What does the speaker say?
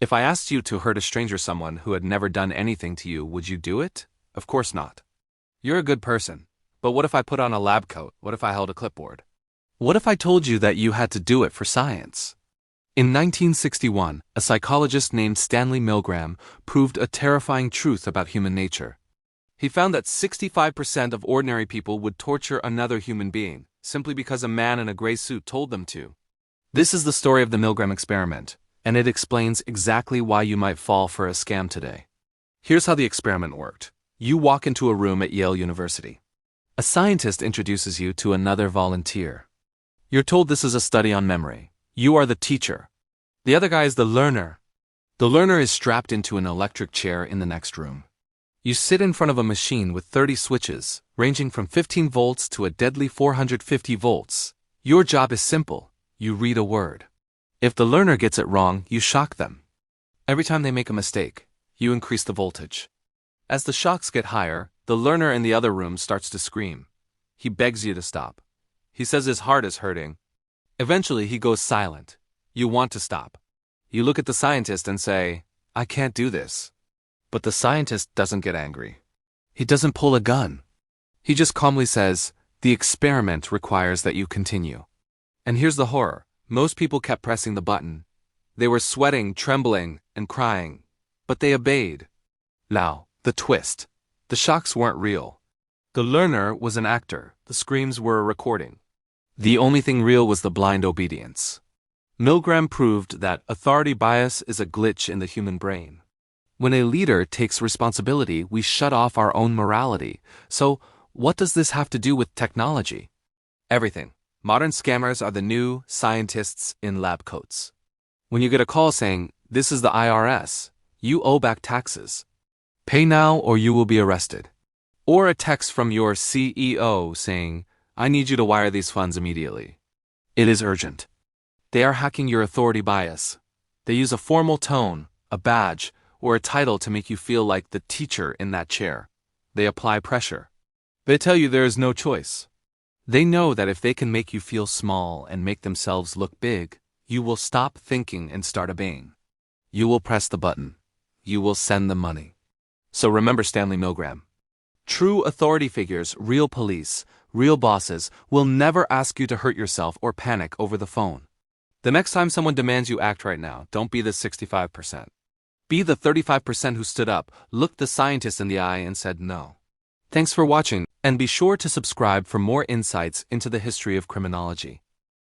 If I asked you to hurt a stranger, someone who had never done anything to you, would you do it? Of course not. You're a good person. But what if I put on a lab coat? What if I held a clipboard? What if I told you that you had to do it for science? In 1961, a psychologist named Stanley Milgram proved a terrifying truth about human nature. He found that 65% of ordinary people would torture another human being, simply because a man in a gray suit told them to. This is the story of the Milgram Experiment, and it explains exactly why you might fall for a scam today. Here's how the experiment worked. You walk into a room at Yale University. A scientist introduces you to another volunteer. You're told this is a study on memory. You are the teacher. The other guy is the learner. The learner is strapped into an electric chair in the next room. You sit in front of a machine with 30 switches, ranging from 15 volts to a deadly 450 volts. Your job is simple. You read a word. If the learner gets it wrong, you shock them. Every time they make a mistake, you increase the voltage. As the shocks get higher, the learner in the other room starts to scream. He begs you to stop. He says his heart is hurting. Eventually, he goes silent. You want to stop. You look at the scientist and say, "I can't do this." But the scientist doesn't get angry. He doesn't pull a gun. He just calmly says, "The experiment requires that you continue." And here's the horror. Most people kept pressing the button. They were sweating, trembling, and crying. But they obeyed. Now, the twist. The shocks weren't real. The learner was an actor. The screams were a recording. The only thing real was the blind obedience. Milgram proved that authority bias is a glitch in the human brain. When a leader takes responsibility, we shut off our own morality. So, what does this have to do with technology? Everything. Modern scammers are the new scientists in lab coats. When you get a call saying, "This is the IRS, you owe back taxes. Pay now or you will be arrested." Or a text from your CEO saying, "I need you to wire these funds immediately." It is urgent. They are hacking your authority bias. They use a formal tone, a badge, or a title to make you feel like the teacher in that chair. They apply pressure. They tell you there is no choice. They know that if they can make you feel small and make themselves look big, you will stop thinking and start obeying. You will press the button. You will send them money. So remember Stanley Milgram. True authority figures, real police, real bosses, will never ask you to hurt yourself or panic over the phone. The next time someone demands you act right now, don't be the 65%. Be the 35% who stood up, looked the scientist in the eye, and said no. Thanks for watching, and be sure to subscribe for more insights into the history of criminology.